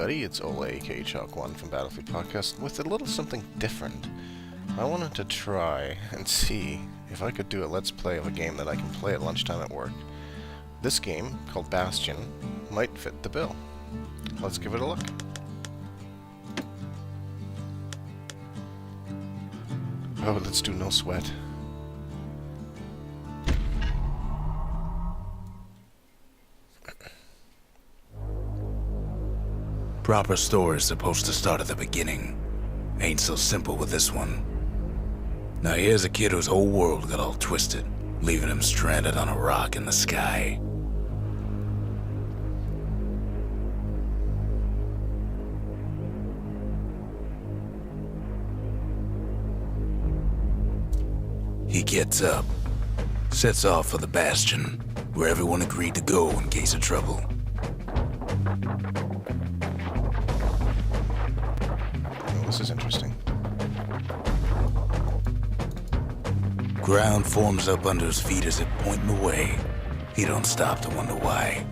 everybody, it's Ola aka ChalkOne from Battlefield Podcast with a little something different. I wanted to try and see if I could do a let's play of a game that I can play at lunchtime at work. This game, called Bastion, might fit the bill. Let's give it a look. Oh, let's do no sweat. Proper story is supposed to start at the beginning. Ain't so simple with this one. Now here's a kid whose whole world got all twisted, leaving him stranded on a rock in the sky. He gets up, sets off for the Bastion, where everyone agreed to go in case of trouble. This is interesting. Ground forms up under his feet as it pointing away. He don't stop to wonder why.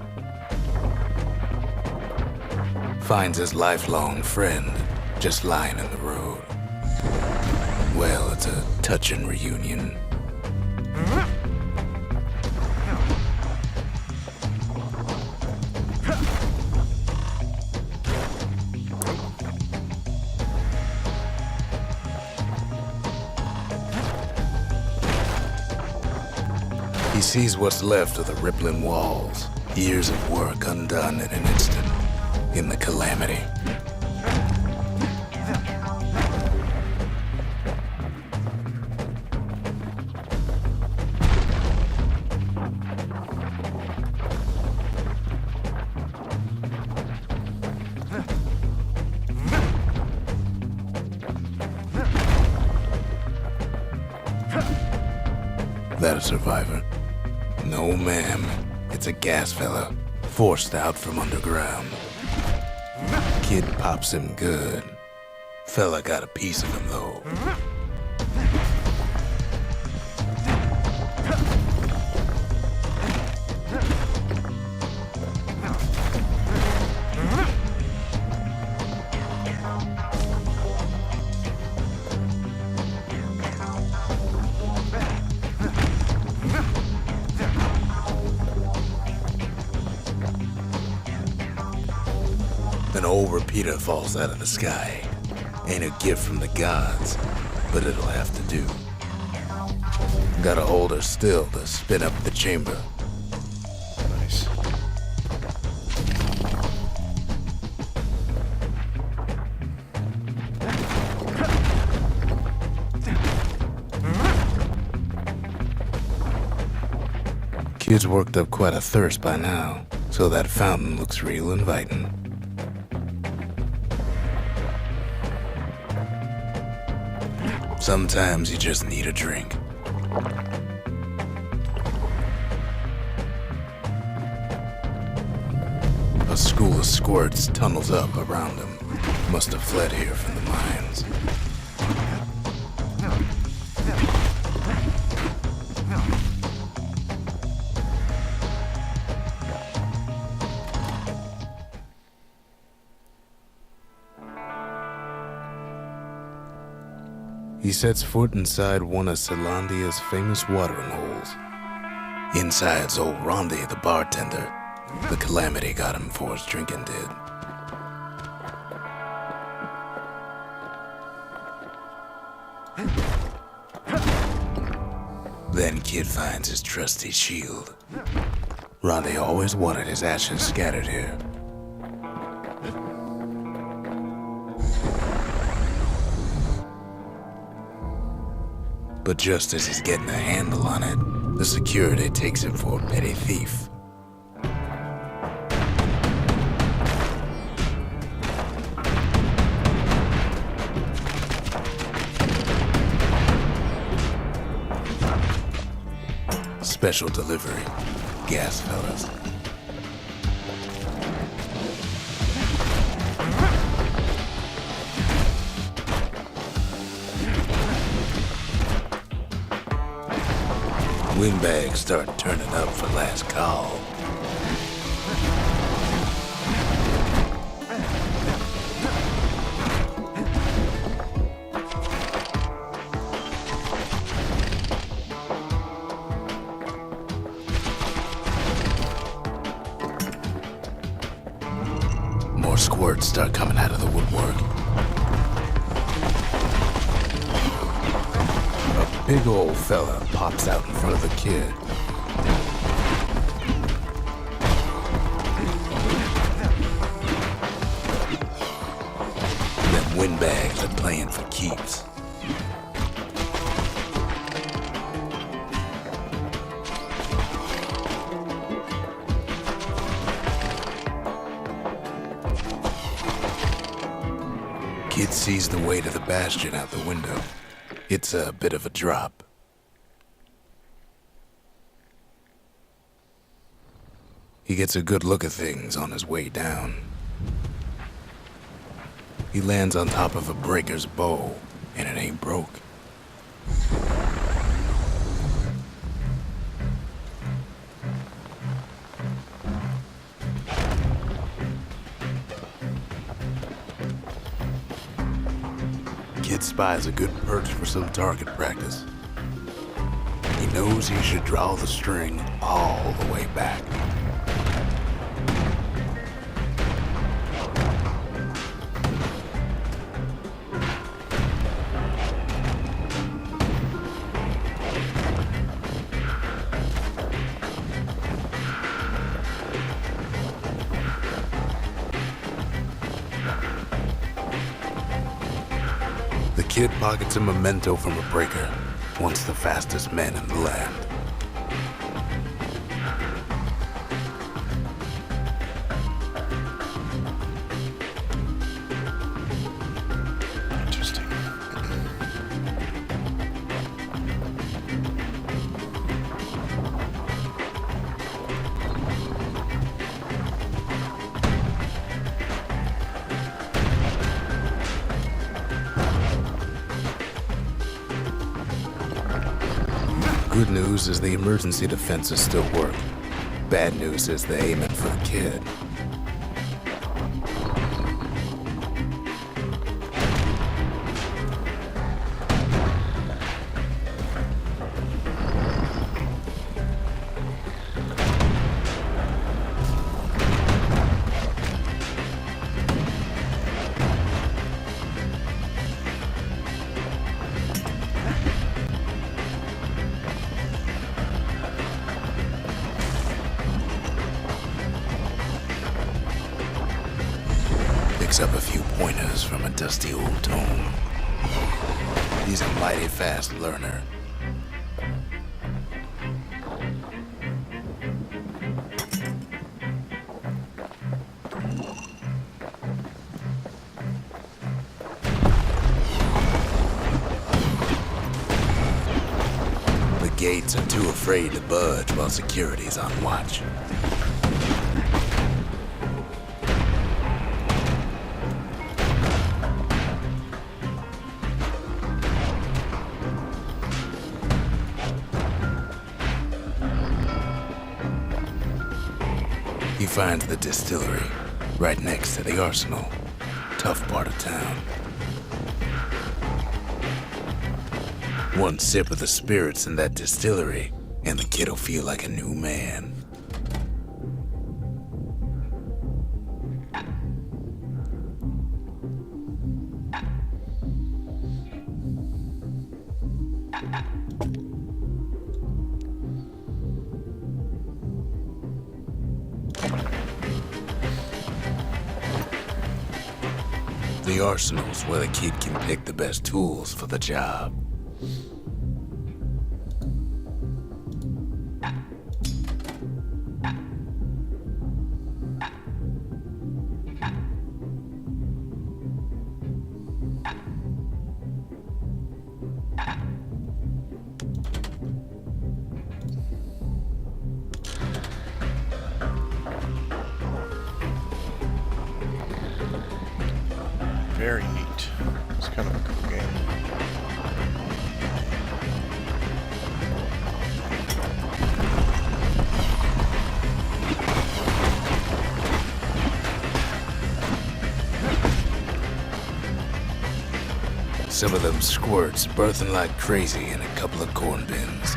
Finds his lifelong friend just lying in the road. Well, it's a touching reunion. He sees what's left of the rippling walls, years of work undone in an instant, in the calamity. That a survivor? No, ma'am. It's a gas fella, forced out from underground. Kid pops him good. Fella got a piece of him, though. An old repeater falls out of the sky. Ain't a gift from the gods, but it'll have to do. Gotta hold her still to spin up the chamber. Nice. Kid's worked up quite a thirst by now, so that fountain looks real inviting. Sometimes you just need a drink. A school of squirts tunnels up around him. Must have fled here from the mines. He sets foot inside one of Zealandia's famous watering holes. Inside's old Rondi, the bartender. The calamity got him for his drinking did. Then Kid finds his trusty shield. Rondi always wanted his ashes scattered here. But just as he's getting a handle on it, the security takes him for a petty thief. Special delivery, gas fellas. Windbags start turning up for last call. squirts start coming out of the woodwork. A big old fella pops out in front of the kid. Them windbags are playing for keeps. Kid sees the way to the Bastion out the window. It's a bit of a drop. He gets a good look at things on his way down. He lands on top of a breaker's bow, and it ain't broke. Kid spies a good perch for some target practice. He knows he should draw the string all the way back. The kid pockets a memento from a breaker, once the fastest man in the land. Interesting. Good news is the emergency defenses still work. Bad news is they aim it for the kid. Picks up a few pointers from a dusty old tome. He's a mighty fast learner. The gates are too afraid to budge while security's on watch. He finds the distillery, right next to the arsenal. Tough part of town. One sip of the spirits in that distillery, and the kid'll feel like a new man. The arsenal's where the kid can pick the best tools for the job. Very neat. It's kind of a cool game. Some of them squirts birthing like crazy in a couple of corn bins.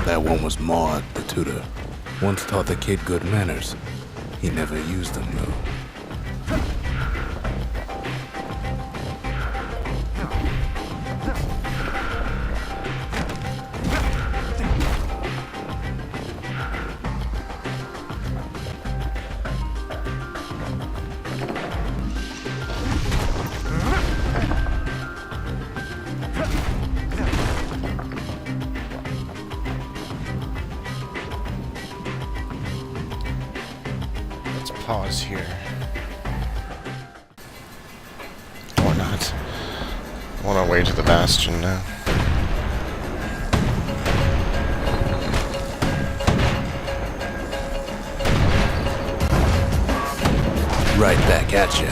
That one was Maud, the tutor. Once taught the kid good manners. He never used them, though. Pause here. Or not. I'm on our way to the Bastion now. Right back at you.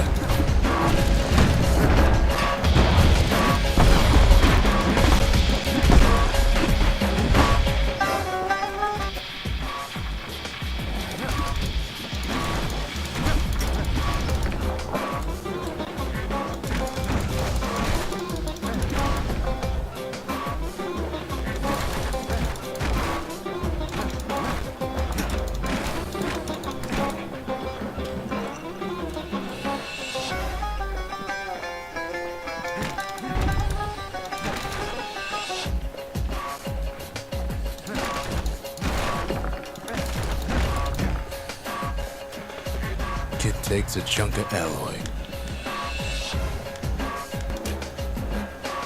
Kid takes a chunk of alloy.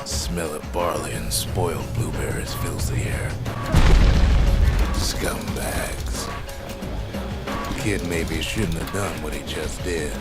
Smell of barley and spoiled blueberries fills the air. Scumbags. Kid maybe shouldn't have done what he just did.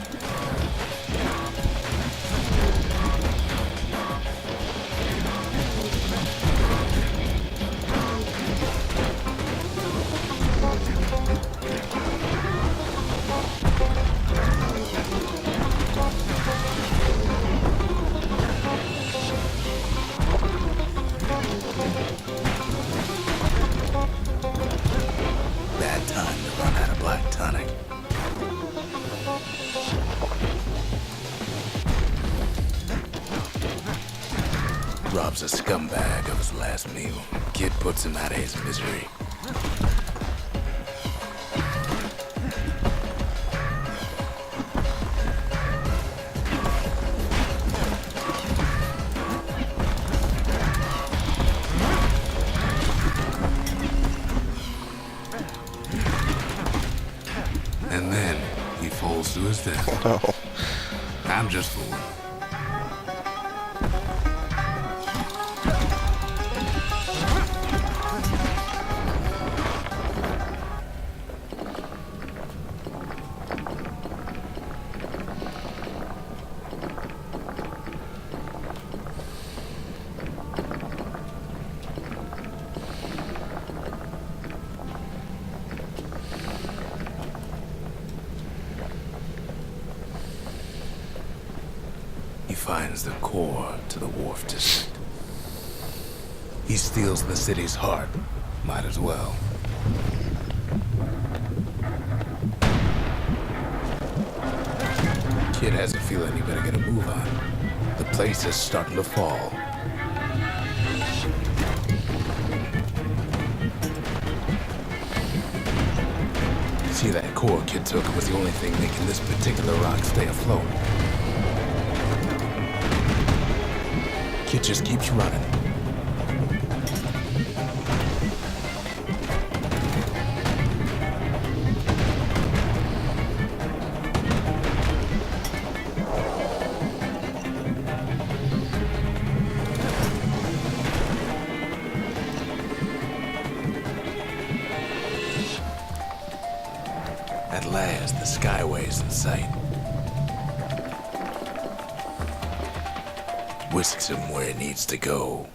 Robs a scumbag of his last meal. Kid puts him out of his misery. And then he falls to his death. Oh, no. I'm just fooling. He finds the core to the wharf district. He steals the city's heart. Might as well. Kid has a feeling he better get a move on. The place is starting to fall. See, that core Kid took was the only thing making this particular rock stay afloat. Kid just keeps running. At last, the skyway's in sight. Whisks him where he needs to go.